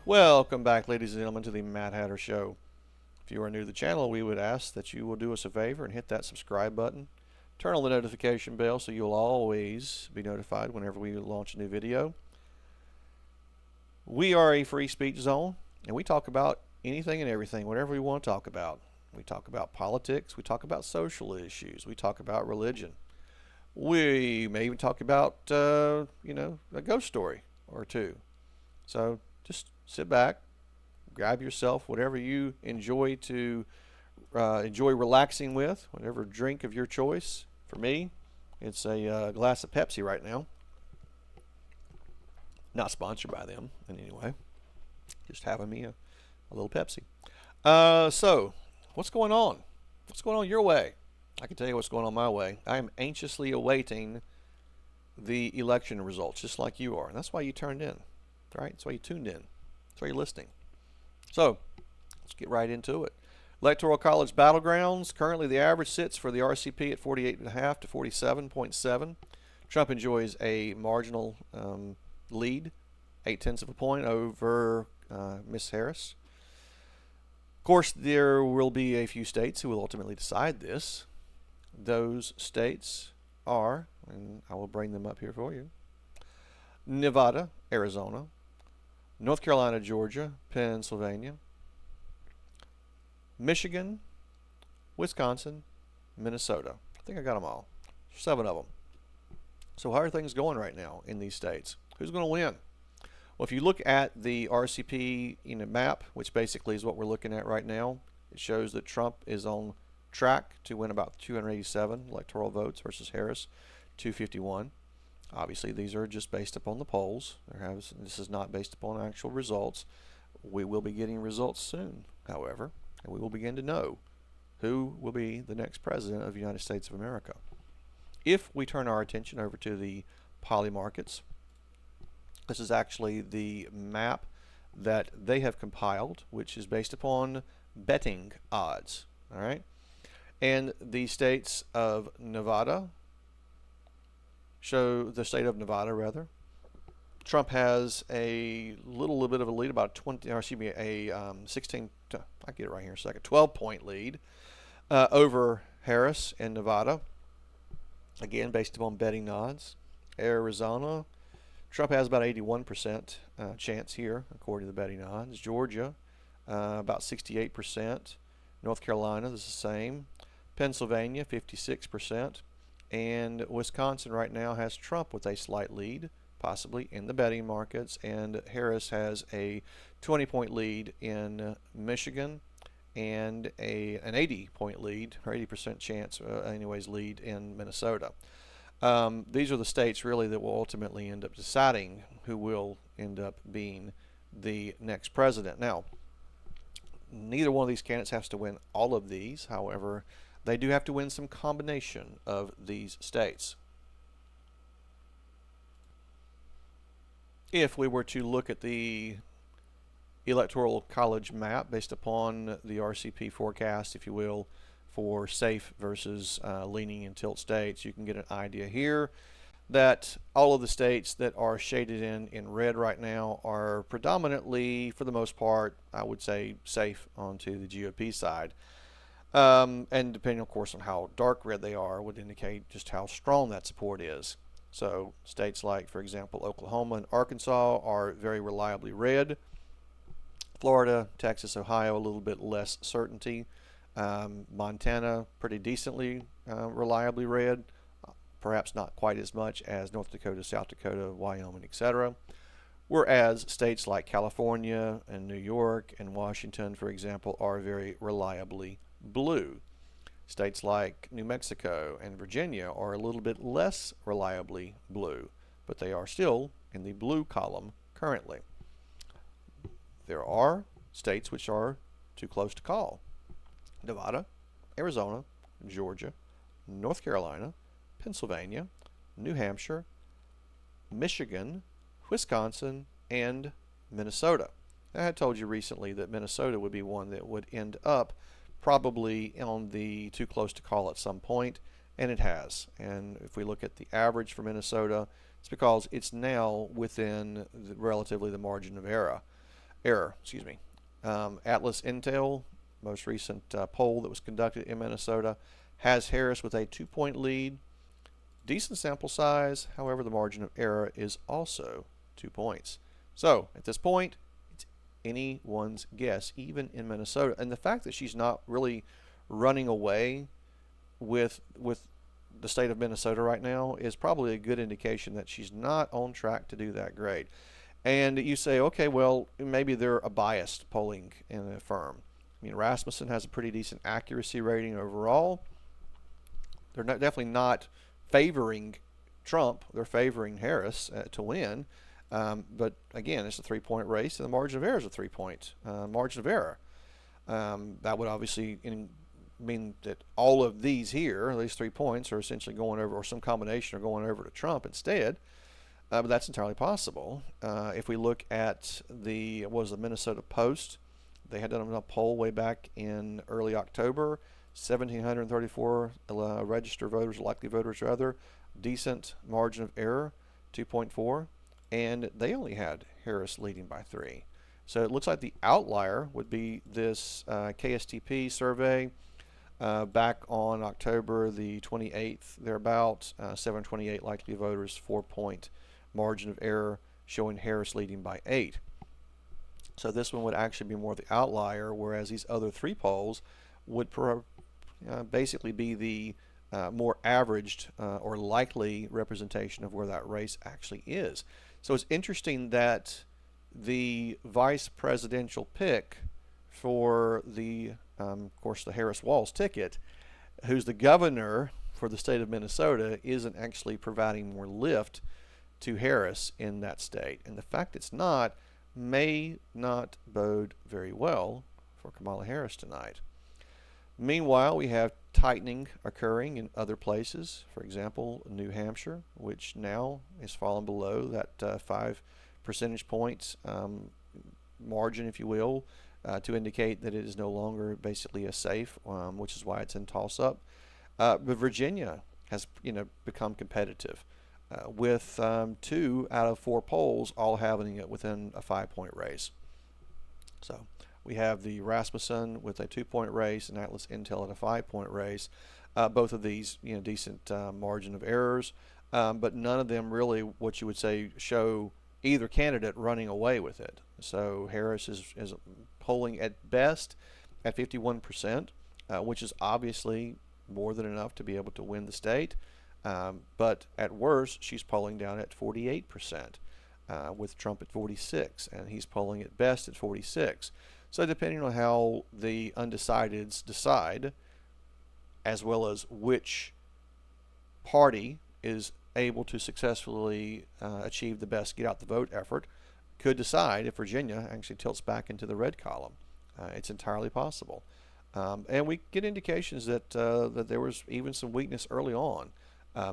Welcome back, ladies and gentlemen, to the Mad Hatter Show. If you are new to the channel, we would ask that you will do us a favor and hit that subscribe button. Turn on the notification bell so you'll always be notified whenever we launch a new video. We are a free speech zone, and we talk about anything and everything, whatever we want to talk about. We talk about politics, we talk about social issues, we talk about religion. We may even talk about, a ghost story or two. So just sit back, grab yourself whatever you enjoy relaxing with, whatever drink of your choice. For me, it's a glass of Pepsi right now. Not sponsored by them in any way. Just having me a little Pepsi. So, what's going on? What's going on your way? I can tell you what's going on my way. I am anxiously awaiting the election results, just like you are. And that's why you turned in, right? That's why you tuned in. That's why you're listening. So, let's get right into it. Electoral College Battlegrounds. Currently, the average sits for the RCP at 48.5 to 47.7. Trump enjoys a marginal lead, 0.8 of a point over Miss Harris. Of course, there will be a few states who will ultimately decide this. Those states are, and I will bring them up here for you, Nevada, Arizona, North Carolina, Georgia, Pennsylvania, Michigan, Wisconsin, Minnesota. I think I got them all. 7 of them. So how are things going right now in these states? Who's going to win? Well, if you look at the RCP map, which basically is what we're looking at right now, it shows that Trump is on track to win about 287 electoral votes versus Harris 251. Obviously, these are just based upon the polls. This is not based upon actual results. We will be getting results soon, however, and we will begin to know who will be the next president of the United States of America. If we turn our attention over to the poly markets, this is actually the map that they have compiled, which is based upon betting odds. All right, and the states of Nevada show the state of Nevada rather. Trump has a little bit of a lead, about 20, or excuse me, a 16. I get it right here in a second. 12-point lead over Harris in Nevada. Again, based upon betting odds. Arizona, Trump has about 81% chance here, according to the betting odds. Georgia, about 68%. North Carolina, this is the same. Pennsylvania, 56%. And Wisconsin right now has Trump with a slight lead, possibly in the betting markets. And Harris has a 20-point lead in Michigan and an 80-point lead, or 80% chance, lead in Minnesota. These are the states really that will ultimately end up deciding who will end up being the next president. Now, neither one of these candidates has to win all of these. However, they do have to win some combination of these states. If we were to look at the Electoral College map based upon the RCP forecast, if you will, for safe versus leaning and tilt states, you can get an idea here that all of the states that are shaded in red right now are predominantly, for the most part, I would say safe onto the GOP side. And depending, of course, on how dark red they are would indicate just how strong that support is. So states like, for example, Oklahoma and Arkansas are very reliably red. Florida, Texas, Ohio, a little bit less certainty. Montana, pretty decently reliably red. Perhaps not quite as much as North Dakota, South Dakota, Wyoming, etc. Whereas states like California and New York and Washington, for example, are very reliably blue. States like New Mexico and Virginia are a little bit less reliably blue, but they are still in the blue column currently. There are states which are too close to call. Nevada, Arizona, Georgia, North Carolina, Pennsylvania, New Hampshire, Michigan, Wisconsin, and Minnesota. I had told you recently that Minnesota would be one that would end up probably on the too close to call at some point, and it has. And if we look at the average for Minnesota, it's because it's now within relatively the margin of error. error. Excuse me. Atlas Intel, most recent poll that was conducted in Minnesota, has Harris with a 2-point lead. Decent sample size, however, the margin of error is also 2 points. So at this point, it's anyone's guess, even in Minnesota. And the fact that she's not really running away with the state of Minnesota right now is probably a good indication that she's not on track to do that great. And you say, okay, well, maybe they're a biased polling in a firm. I mean, Rasmussen has a pretty decent accuracy rating overall. They're definitely not favoring Trump. They're favoring Harris to win. But again, it's a 3-point race, and the margin of error is a 3-point margin of error. That would obviously mean that all of these here, at least 3 points, are essentially going over, or some combination are going over to Trump instead. But that's entirely possible. If we look at the Minnesota Post, they had done a poll way back in early October. 1,734 registered voters, likely voters rather, decent margin of error, 2.4, and they only had Harris leading by 3. So it looks like the outlier would be this KSTP survey back on October the 28th, thereabout, 728 likely voters, 4-point margin of error, showing Harris leading by 8. So this one would actually be more the outlier, whereas these other 3 polls would basically be the more averaged or likely representation of where that race actually is. So it's interesting that the vice presidential pick for the, of course, the Harris-Walz ticket, who's the governor for the state of Minnesota, isn't actually providing more lift to Harris in that state. And the fact it's not may not bode very well for Kamala Harris tonight. Meanwhile, we have tightening occurring in other places. For example, New Hampshire, which now has fallen below that 5 percentage points margin, if you will, to indicate that it is no longer basically a safe, which is why it's in toss-up. But Virginia has become competitive with 2 out of 4 polls all having it within a 5-point race. So we have the Rasmussen with a 2-point race and Atlas Intel at a 5-point race. Both of these, decent margin of errors, but none of them really what you would say show either candidate running away with it. So Harris is polling at best at 51%, which is obviously more than enough to be able to win the state. But at worst, she's polling down at 48%, with Trump at 46, and he's polling at best at 46. So depending on how the undecideds decide, as well as which party is able to successfully achieve the best get out the vote effort, could decide if Virginia actually tilts back into the red column. It's entirely possible. And we get indications that there was even some weakness early on,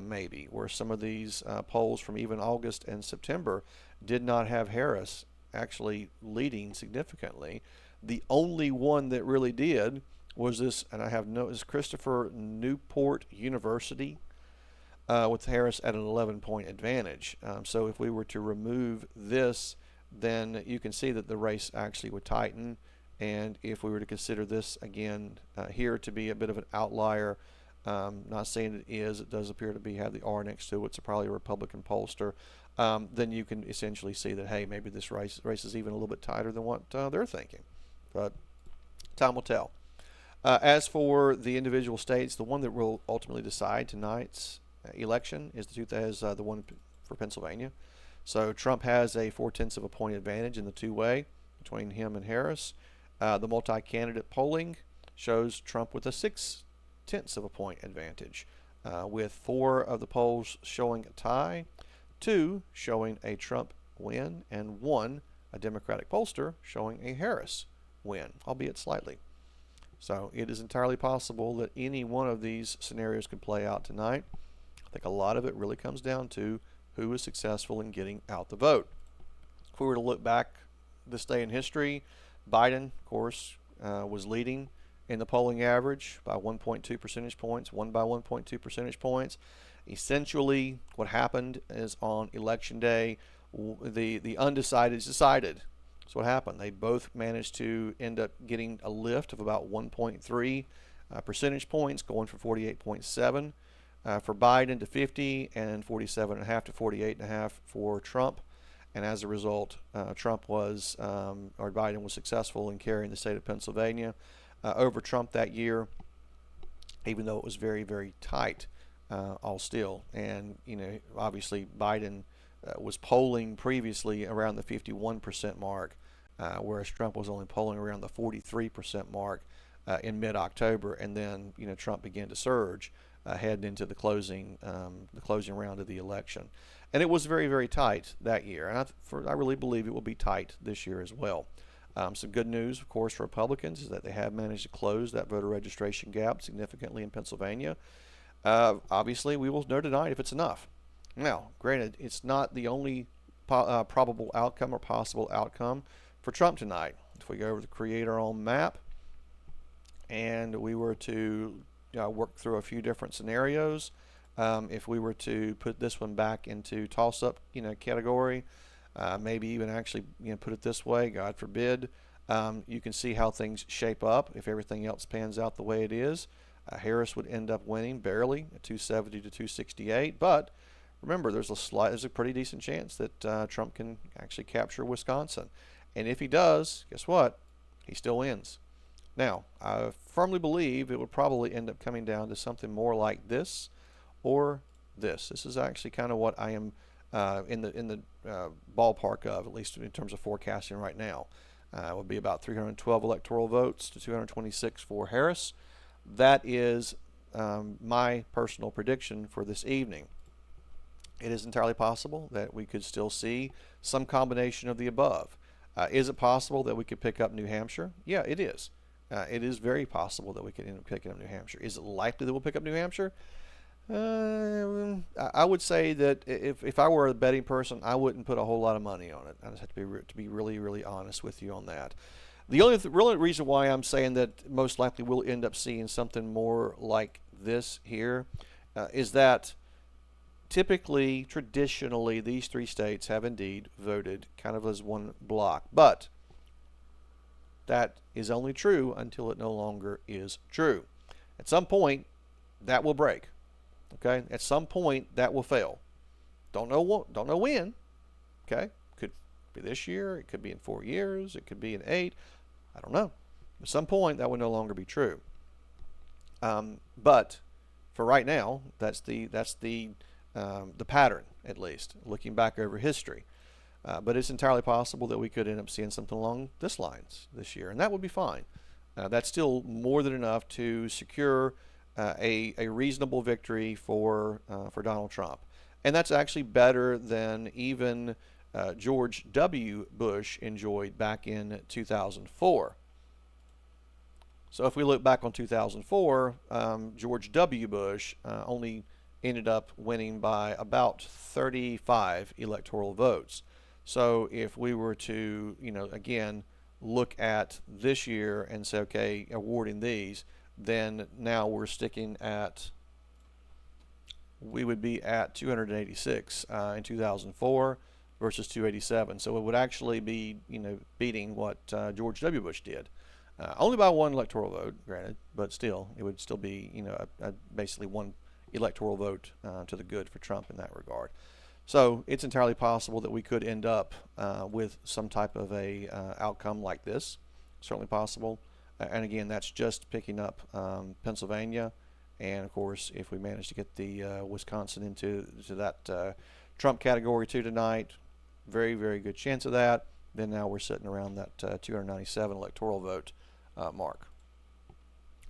maybe, where some of these polls from even August and September did not have Harris actually leading significantly. The only one that really did was this, and I have noticed, Christopher Newport University, with Harris at an 11-point advantage. So if we were to remove this, then you can see that the race actually would tighten. And if we were to consider this again here to be a bit of an outlier, not saying it is, it does appear to have the R next to it, so probably a Republican pollster, then you can essentially see that, hey, maybe this race is even a little bit tighter than what they're thinking. But time will tell. As for the individual states, the one that will ultimately decide tonight's election is the one for Pennsylvania. So Trump has a 0.4 of a point advantage in the two-way between him and Harris. The multi-candidate polling shows Trump with a 0.6 of a point advantage, with 4 of the polls showing a tie, 2 showing a Trump win, and 1, a Democratic pollster, showing a Harris win, albeit slightly. So it is entirely possible that any one of these scenarios could play out tonight. I think a lot of it really comes down to who is successful in getting out the vote. If we were to look back this day in history, Biden, of course, was leading in the polling average by 1.2 percentage points, won by 1.2 percentage points. Essentially, what happened is on Election Day, the undecideds decided So what happened? They both managed to end up getting a lift of about 1.3 percentage points, going from 48.7 for Biden to 50, and 47.5 to 48.5 for Trump. And as a result, Trump was, or Biden was successful in carrying the state of Pennsylvania over Trump that year, even though it was very, very tight all still. And, obviously Biden was polling previously around the 51% mark, whereas Trump was only polling around the 43% mark in mid-October. And then, Trump began to surge heading into the closing round of the election. And it was very, very tight that year. And I really believe it will be tight this year as well. Some good news, of course, for Republicans is that they have managed to close that voter registration gap significantly in Pennsylvania. Obviously, we will know tonight if it's enough. Now, granted, it's not the only probable outcome or possible outcome for Trump tonight. If we go over to create our own map and we were to work through a few different scenarios, if we were to put this one back into toss-up category, maybe even actually put it this way, God forbid, you can see how things shape up if everything else pans out the way it is. Harris would end up winning barely at 270 to 268, but remember, there's a pretty decent chance that Trump can actually capture Wisconsin. And if he does, guess what? He still wins. Now, I firmly believe it would probably end up coming down to something more like this or this. This is actually kind of what I am in the ballpark of, at least in terms of forecasting right now. It would be about 312 electoral votes to 226 for Harris. That is my personal prediction for this evening. It is entirely possible that we could still see some combination of the above. Is it possible that we could pick up New Hampshire? Yeah, it is. It is very possible that we could end up picking up New Hampshire. Is it likely that we'll pick up New Hampshire? I would say that if I were a betting person, I wouldn't put a whole lot of money on it. I just have to be really, really honest with you on that. The only really reason why I'm saying that most likely we'll end up seeing something more like this here is that typically, traditionally, these three states have indeed voted kind of as one block. But that is only true until it no longer is true. At some point, that will break. Okay? At some point, that will fail. Don't know when. Okay? Could be this year. It could be in 4 years. It could be in 8. I don't know. At some point, that will no longer be true. But for right now, that's the pattern, at least, looking back over history. But it's entirely possible that we could end up seeing something along this lines this year, and that would be fine. That's still more than enough to secure a reasonable victory for Donald Trump. And that's actually better than even George W. Bush enjoyed back in 2004. So if we look back on 2004, George W. Bush only ended up winning by about 35 electoral votes. So if we were to, again, look at this year and say, okay, awarding these, then now we're sticking at, we would be at 286 in 2004 versus 287. So it would actually be, beating what George W. Bush did. Only by one electoral vote, granted, but still, it would still be, basically one electoral vote to the good for Trump in that regard. So it's entirely possible that we could end up with some type of a outcome like this. Certainly possible. And again, that's just picking up Pennsylvania. And of course, if we manage to get the Wisconsin into that Trump category 2 tonight, very, very good chance of that. Then now we're sitting around that 297 electoral vote mark.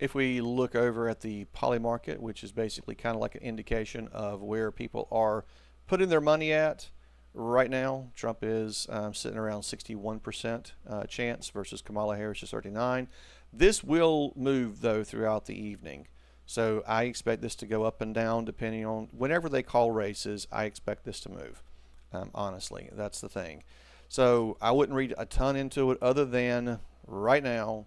If we look over at the poly market, which is basically kind of like an indication of where people are putting their money at right now, Trump is sitting around 61% chance versus Kamala Harris is 39. This will move though throughout the evening. So I expect this to go up and down depending on whenever they call races. I expect this to move. Honestly, that's the thing. So I wouldn't read a ton into it other than right now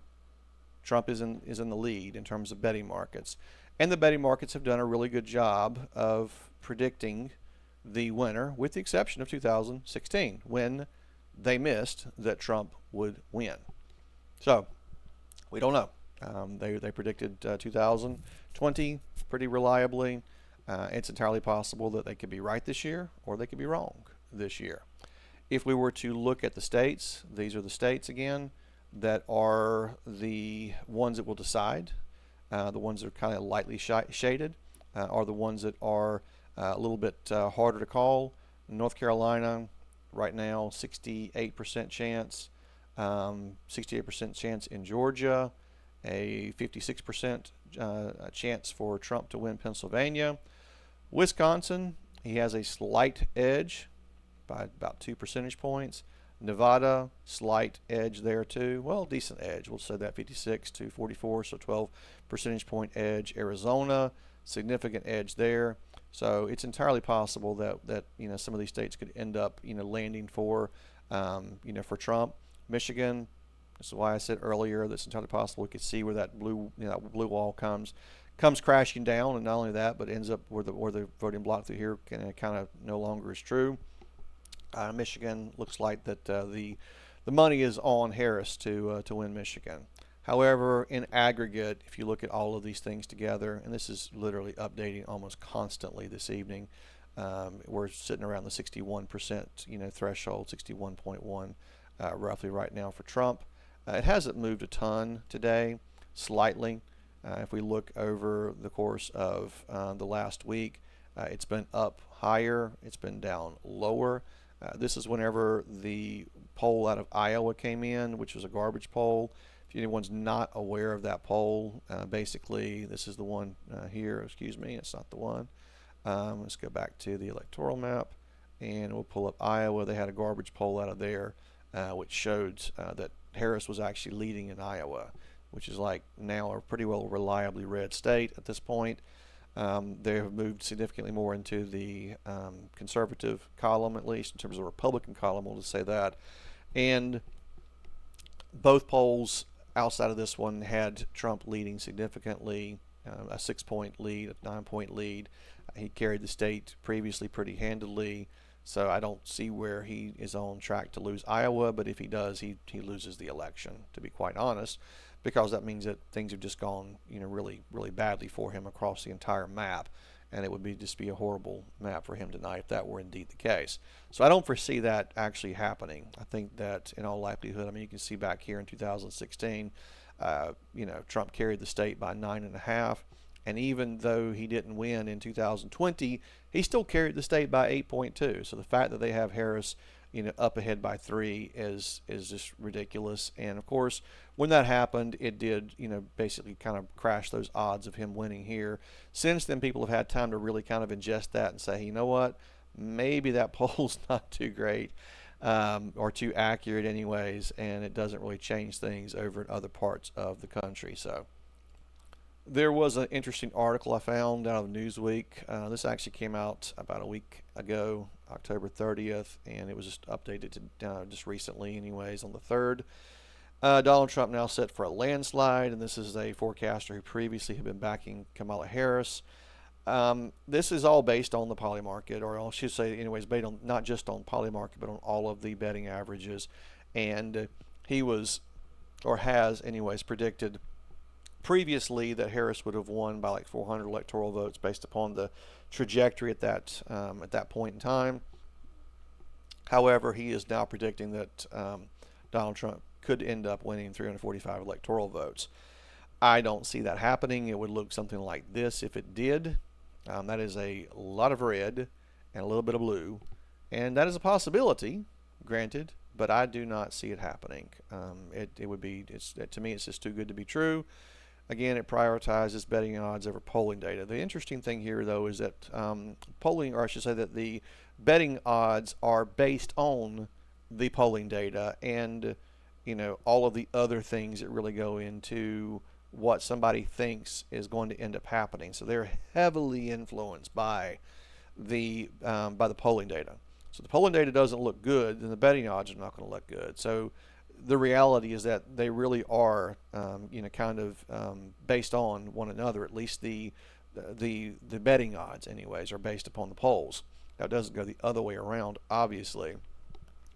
Trump is in the lead in terms of betting markets. And the betting markets have done a really good job of predicting the winner, with the exception of 2016, when they missed that Trump would win. So we don't know. They predicted 2020 pretty reliably. It's entirely possible that they could be right this year or they could be wrong this year. If we were to look at the states, these are the states again that are the ones that will decide. The ones that are kind of lightly shaded are the ones that are a little bit harder to call. North Carolina, right now, 68% chance. 68% chance in Georgia, a 56% chance for Trump to win Pennsylvania. Wisconsin, he has a slight edge by about 2 percentage points. Nevada, slight edge there too. Well, decent edge. We'll say that 56 to 44, so 12 percentage point edge. Arizona, significant edge there. So it's entirely possible that some of these states could end up landing for for Trump. Michigan, this is why I said earlier that's entirely possible. We could see where that blue blue wall comes crashing down, and not only that, but ends up where the voting block through here kind of no longer is true. Michigan looks like that the money is on Harris to win Michigan. However, in aggregate, if you look at all of these things together, and this is literally updating almost constantly this evening, we're sitting around the 61% threshold, 61.1 roughly right now for Trump. It hasn't moved a ton today, slightly. If we look over the course of the last week, it's been up higher, it's been down lower. This is whenever the poll out of Iowa came in, which was a garbage poll. If anyone's not aware of that poll, basically this is the one here. Excuse me, it's not the one. Let's go back to the electoral map, and we'll pull up Iowa. They had a garbage poll out of there, which showed that Harris was actually leading in Iowa, which is like now a pretty well reliably red state at this point. They have moved significantly more into the conservative column, at least in terms of the Republican column, we'll just say that. And both polls outside of this one had Trump leading significantly, a 6-point lead, a 9-point lead. He carried the state previously pretty handily, so I don't see where he is on track to lose Iowa, but if he does, he loses the election, to be quite honest, because that means that things have just gone really, really badly for him across the entire map, and it would just be a horrible map for him tonight if that were indeed the case. So I don't foresee that actually happening. I think that in all likelihood, you can see back here in 2016, Trump carried the state by 9.5, and even though he didn't win in 2020, he still carried the state by 8.2. So the fact that they have Harris up ahead by 3 is just ridiculous. And of course, when that happened, it did basically kind of crash those odds of him winning here. Since then, people have had time to really kind of ingest that and say, you know what, maybe that poll's not too great, or too accurate anyways, and it doesn't really change things over in other parts of the country. So there was an interesting article I found out of Newsweek. This actually came out about a week ago, October 30th, and it was just updated to just recently anyways on the 3rd. Donald Trump now set for a landslide, and this is a forecaster who previously had been backing Kamala Harris. This is all based on the poly market, or I should say anyways, based on not just on poly market, but on all of the betting averages. And he was, or has anyways, predicted previously that Harris would have won by like 400 electoral votes based upon the trajectory at that point in time. However, he is now predicting that Donald Trump could end up winning 345 electoral votes. I don't see that happening. It would look something like this if it did. That is a lot of red and a little bit of blue, and that is a possibility, granted, but I do not see it happening. It would be, to me, it's just too good to be true. Again, it prioritizes betting odds over polling data. The interesting thing here, though, is that polling, or I should say that the betting odds are based on the polling data and all of the other things that really go into what somebody thinks is going to end up happening. So they're heavily influenced by the polling data. So the polling data doesn't look good, then the betting odds are not going to look good. So the reality is that they really are, kind of based on one another. At least the betting odds, anyways, are based upon the polls. Now, it doesn't go the other way around, obviously.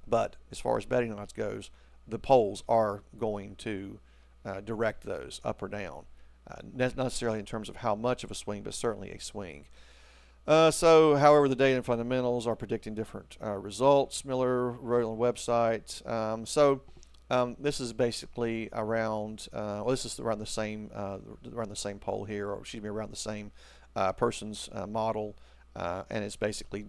But as far as betting odds goes, the polls are going to direct those up or down. Not necessarily in terms of how much of a swing, but certainly a swing. However, the data and fundamentals are predicting different results. Miller wrote on the website. This is basically around. This is around the same poll here, or excuse me, around the same person's model, and it's basically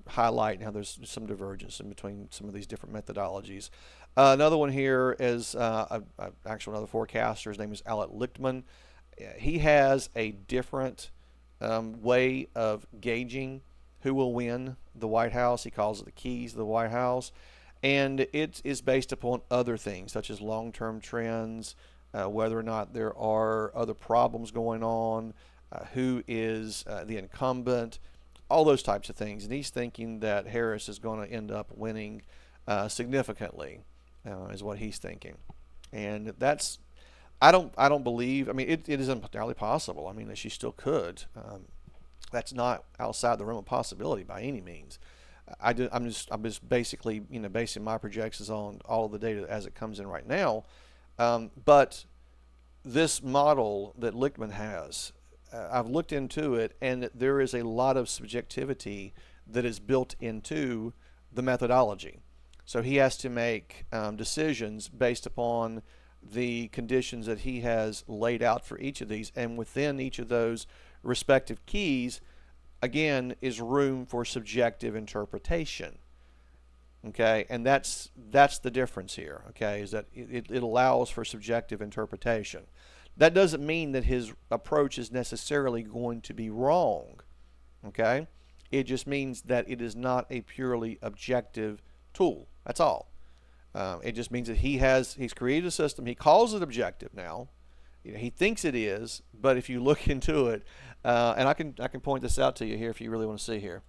highlighting how there's some divergence in between some of these different methodologies. Another one here is actually another forecaster. His name is Alec Lichtman. He has a different way of gauging who will win the White House. He calls it the keys of the White House. And it is based upon other things, such as long-term trends, whether or not there are other problems going on, who is the incumbent, all those types of things. And he's thinking that Harris is going to end up winning significantly, is what he's thinking. And that's, I don't believe, I mean, it is entirely possible. I mean, that she still could. That's not outside the realm of possibility by any means. I'm just basically basing my projections on all of the data as it comes in right now. But this model that Lichtman has, I've looked into it, and there is a lot of subjectivity that is built into the methodology. So he has to make decisions based upon the conditions that he has laid out for each of these, and within each of those respective keys, again, is room for subjective interpretation. Okay, and that's the difference here. Okay, is that it allows for subjective interpretation. That doesn't mean that his approach is necessarily going to be wrong. Okay, it just means that it is not a purely objective tool. That's all. It just means that he's created a system. He calls it objective now. He thinks it is, but if you look into it, and I can point this out to you here if you really want to see here.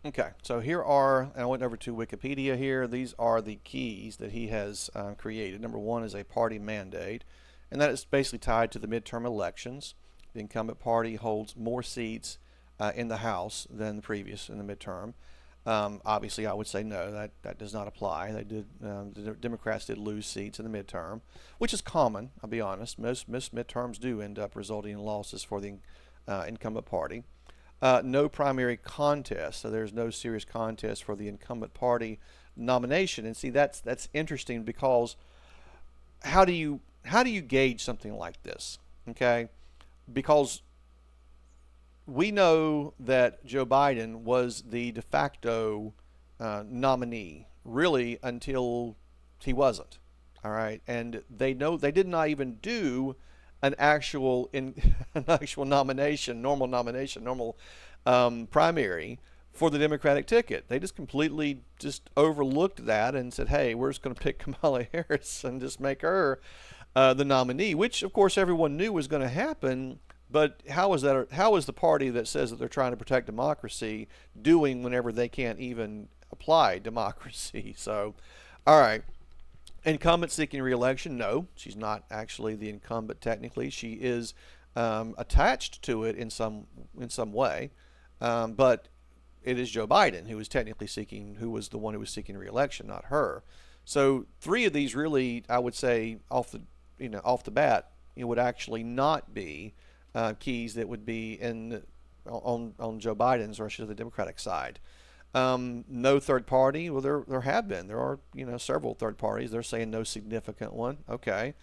Okay, so here are, and I went over to Wikipedia here. These are the keys that he has created. Number one is a party mandate, and that is basically tied to the midterm elections. The incumbent party holds more seats in the House than the previous in the midterm. Obviously, I would say no, that does not apply. The Democrats did lose seats in the midterm, which is common, I'll be honest. Most midterms do end up resulting in losses for the incumbent party. No primary contest, so there's no serious contest for the incumbent party nomination. And see, that's interesting, because how do you gauge something like this? Okay, because we know that Joe Biden was the de facto nominee, really, until he wasn't. All right, and they did not even do an actual nomination, normal primary for the Democratic ticket. They just completely overlooked that and said, "Hey, we're just going to pick Kamala Harris and just make her the nominee," which, of course, everyone knew was going to happen. But how is the party that says that they're trying to protect democracy doing whenever they can't even apply democracy? So, all right. Incumbent seeking re-election? No, she's not actually the incumbent technically. She is attached to it in some way, but it is Joe Biden who was the one who was seeking re-election, not her. So three of these really, I would say, off the bat, would actually not be keys that would be on Joe Biden's, or I should say the Democratic side. No third party. Well, there are several third parties. They're saying no significant one. Okay.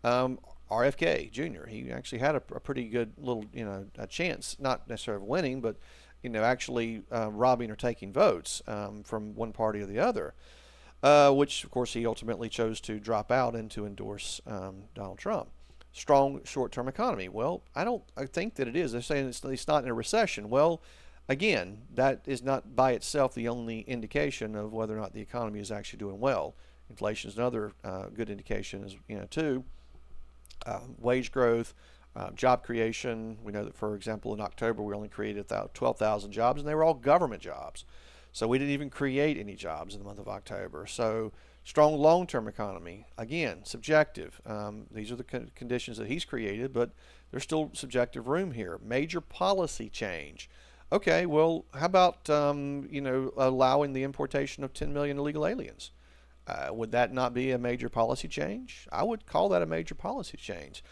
RFK Jr. He actually had a pretty good little a chance, not necessarily of winning, but actually robbing or taking votes from one party or the other, which of course he ultimately chose to drop out and to endorse Donald Trump. Strong short-term economy. Well, I think that it is. They're saying it's not in a recession. Well, again, that is not by itself the only indication of whether or not the economy is actually doing well. Inflation is another good indication, too. Wage growth, job creation. We know that, for example, in October we only created 12,000 jobs, and they were all government jobs. So we didn't even create any jobs in the month of October. So strong long-term economy, again, subjective. These are the conditions that he's created, but there's still subjective room here. Major policy change. Okay, well, how about allowing the importation of 10 million illegal aliens? Would that not be a major policy change? I would call that a major policy change.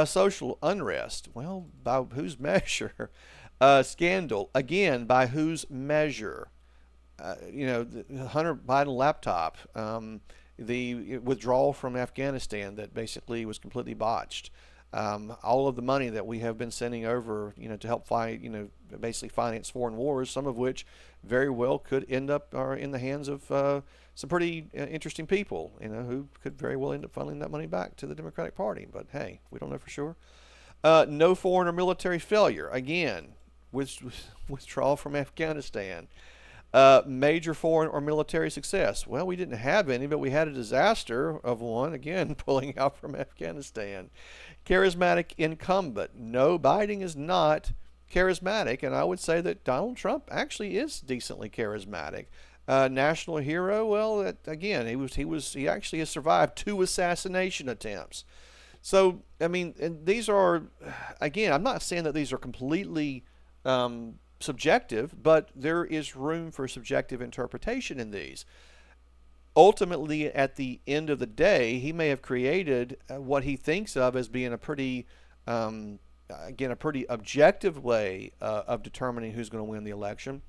Social unrest. Well, by whose measure? Scandal. Again, by whose measure? The Hunter Biden laptop, the withdrawal from Afghanistan that basically was completely botched. All of the money that we have been sending over, to help fight, basically finance foreign wars, some of which very well could end up in the hands of some pretty interesting people, who could very well end up funneling that money back to the Democratic Party. But hey, we don't know for sure. No foreign or military failure. Again, withdrawal from Afghanistan. Major foreign or military success. Well, we didn't have any, but we had a disaster of one, again, pulling out from Afghanistan. Charismatic incumbent. No, Biden is not charismatic, and I would say that Donald Trump actually is decently charismatic. National hero. Well, again, he actually has survived 2 assassination attempts. So, I mean, and these are, again, I'm not saying that these are completely subjective, but there is room for subjective interpretation in these. Ultimately, at the end of the day, he may have created what he thinks of as being a pretty, a pretty objective way of determining who's going to win the election,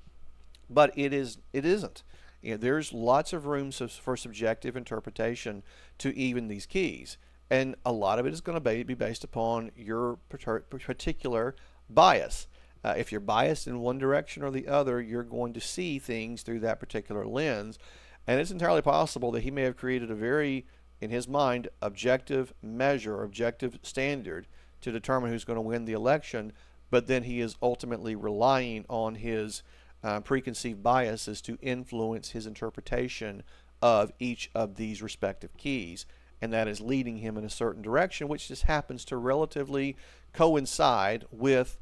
but it isn't. There's lots of room for subjective interpretation to even these keys, and a lot of it is going to be based upon your particular bias. If you're biased in one direction or the other, you're going to see things through that particular lens. And it's entirely possible that he may have created a very, in his mind, objective measure, objective standard to determine who's going to win the election, but then he is ultimately relying on his preconceived biases to influence his interpretation of each of these respective keys. And that is leading him in a certain direction, which just happens to relatively coincide with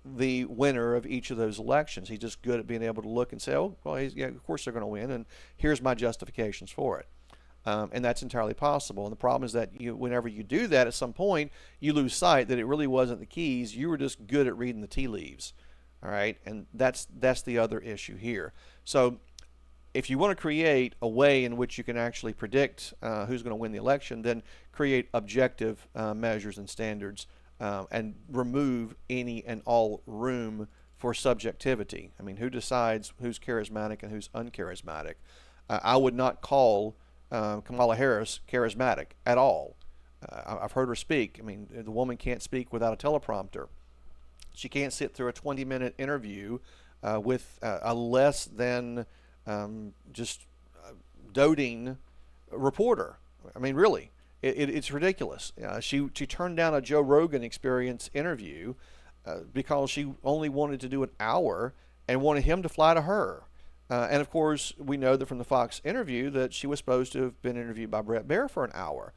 the winner of each of those elections. He's just good at being able to look and say, oh, well, yeah, of course they're going to win, and here's my justifications for it. And that's entirely possible. And the problem is that whenever you do that, at some point, you lose sight that it really wasn't the keys. You were just good at reading the tea leaves. All right? And that's the other issue here. So if you want to create a way in which you can actually predict who's going to win the election, then create objective measures and standards and remove any and all room for subjectivity. I mean, who decides who's charismatic and who's uncharismatic? I would not call Kamala Harris charismatic at all. I've heard her speak. I mean, the woman can't speak without a teleprompter. She can't sit through a 20-minute interview with a less than just doting reporter. I mean, really. It's ridiculous. She turned down a Joe Rogan Experience interview because she only wanted to do an hour and wanted him to fly to her. And of course, we know that from the Fox interview that she was supposed to have been interviewed by Bret Baier for an hour.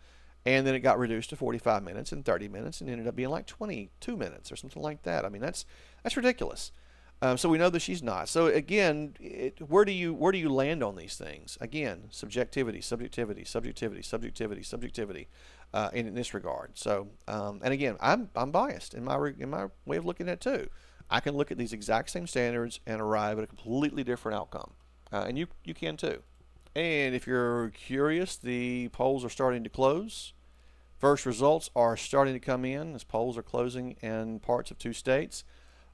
And then it got reduced to 45 minutes and 30 minutes and ended up being like 22 minutes or something like that. I mean, that's ridiculous. So we know that she's not. So again, where do you land on these things? Again, subjectivity, subjectivity, subjectivity, subjectivity, subjectivity, in this regard. So, and again, I'm biased in my way of looking at it too. I can look at these exact same standards and arrive at a completely different outcome, and you can too. And if you're curious, the polls are starting to close. First results are starting to come in as polls are closing in parts of 2 states.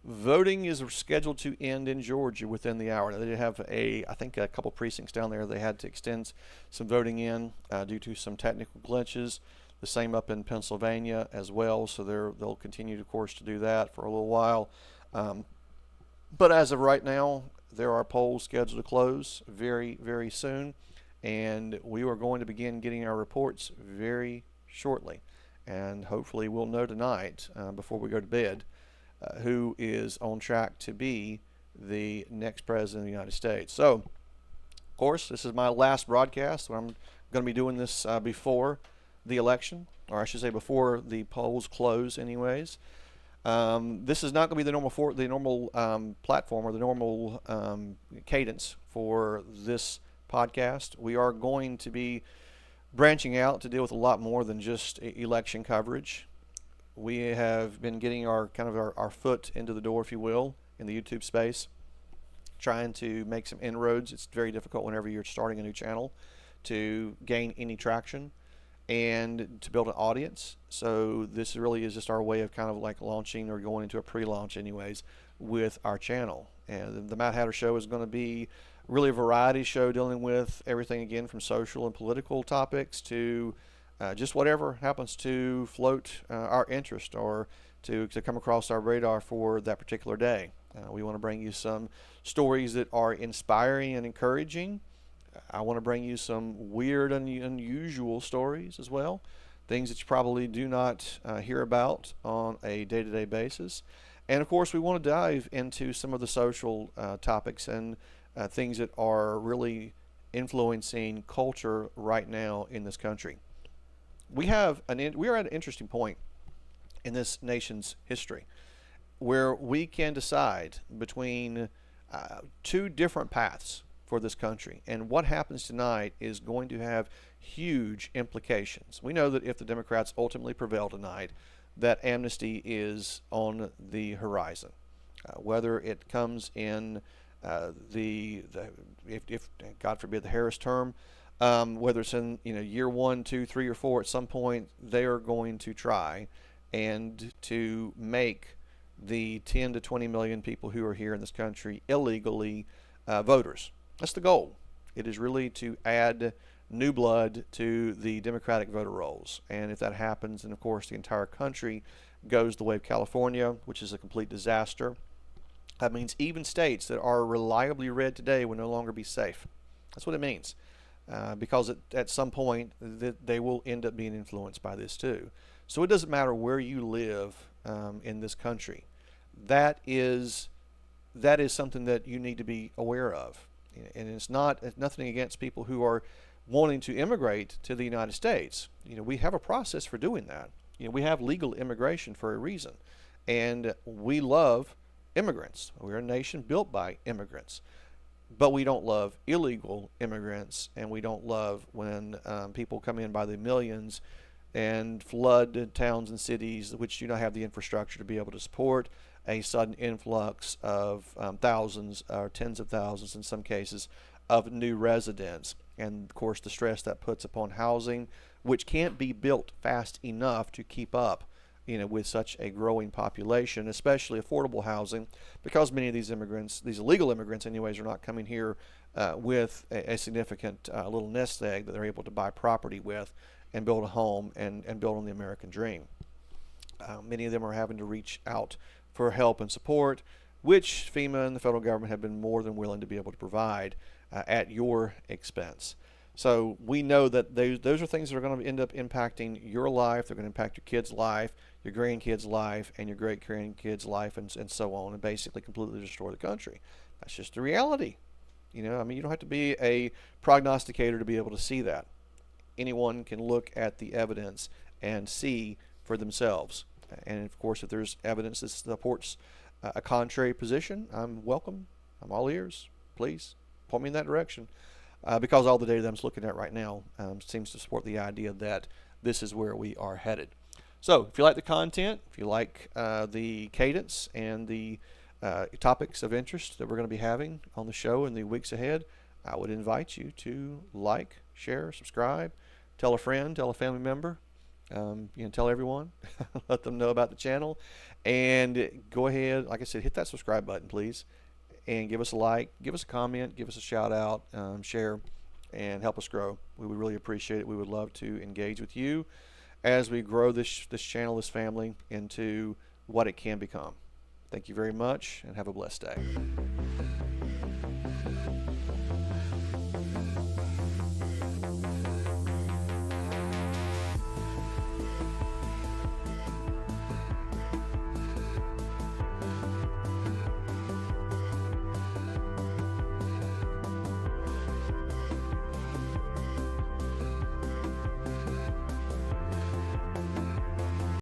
Voting is scheduled to end in Georgia within the hour. Now, they did have I think a couple precincts down there they had to extend some voting in due to some technical glitches. The same up in Pennsylvania as well, so they'll continue, of course, to do that for a little while. But as of right now, there are polls scheduled to close very, very soon, and we are going to begin getting our reports very shortly. And hopefully we'll know tonight before we go to bed who is on track to be the next president of the United States. So, of course, this is my last broadcast. I'm going to be doing this before the election, or I should say before the polls close anyways. This is not going to be the normal platform or the normal cadence for this podcast. We are going to be branching out to deal with a lot more than just election coverage. We have been getting our foot into the door, if you will, in the YouTube space, trying to make some inroads. It's very difficult whenever you're starting a new channel to gain any traction and to build an audience. So this really is just our way of kind of like launching or going into a pre-launch anyways with our channel. And the Mad Hatter Show is going to be really a variety show dealing with everything, again, from social and political topics to just whatever happens to float our interest or to come across our radar for that particular day. We want to bring you some stories that are inspiring and encouraging. I want to bring you some weird and unusual stories as well, things that you probably do not hear about on a day-to-day basis. And of course, we want to dive into some of the social topics and things that are really influencing culture right now in this country. We are at an interesting point in this nation's history where we can decide between two different paths for this country, and what happens tonight is going to have huge implications. We know that if the Democrats ultimately prevail tonight, that amnesty is on the horizon. Whether it comes in if God forbid the Harris term, whether it's in year 1, 2, 3, or 4, at some point they are going to try and to make the 10 to 20 million people who are here in this country illegally voters. That's the goal. It is really to add new blood to the Democratic voter rolls. And if that happens, then of course the entire country goes the way of California, which is a complete disaster. That means even states that are reliably red today will no longer be safe. That's what it means. Because at some point they will end up being influenced by this too. So it doesn't matter where you live in this country. That is something that you need to be aware of. And it's nothing against people who are wanting to immigrate to the United States. We have a process for doing that. We have legal immigration for a reason, and we love immigrants. We're a nation built by immigrants, but we don't love illegal immigrants, and we don't love when people come in by the millions and flood towns and cities which do not have the infrastructure to be able to support a sudden influx of thousands or tens of thousands in some cases of new residents. And of course the stress that puts upon housing, which can't be built fast enough to keep up with such a growing population, especially affordable housing, because many of these immigrants, these illegal immigrants anyways, are not coming here with a significant little nest egg that they're able to buy property with and build a home and build on the American dream. Many of them are having to reach out for help and support, which FEMA and the federal government have been more than willing to be able to provide at your expense. So we know that those are things that are going to end up impacting your life. They're going to impact your kid's life, your grandkids' life, and your great-grandkids' life, and so on, and basically completely destroy the country. That's just the reality. You don't have to be a prognosticator to be able to see that. Anyone can look at the evidence and see for themselves. And of course, if there's evidence that supports a contrary position, I'm welcome. I'm all ears. Please point me in that direction. Because all the data that I'm looking at right now seems to support the idea that this is where we are headed. So if you like the content, if you like the cadence and the topics of interest that we're going to be having on the show in the weeks ahead, I would invite you to like, share, subscribe, tell a friend, tell a family member, tell everyone, let them know about the channel, and go ahead, like I said, hit that subscribe button, please, and give us a like, give us a comment, give us a shout out, share, and help us grow. We would really appreciate it. We would love to engage with you as we grow this channel, this family, into what it can become. Thank you very much, and have a blessed day.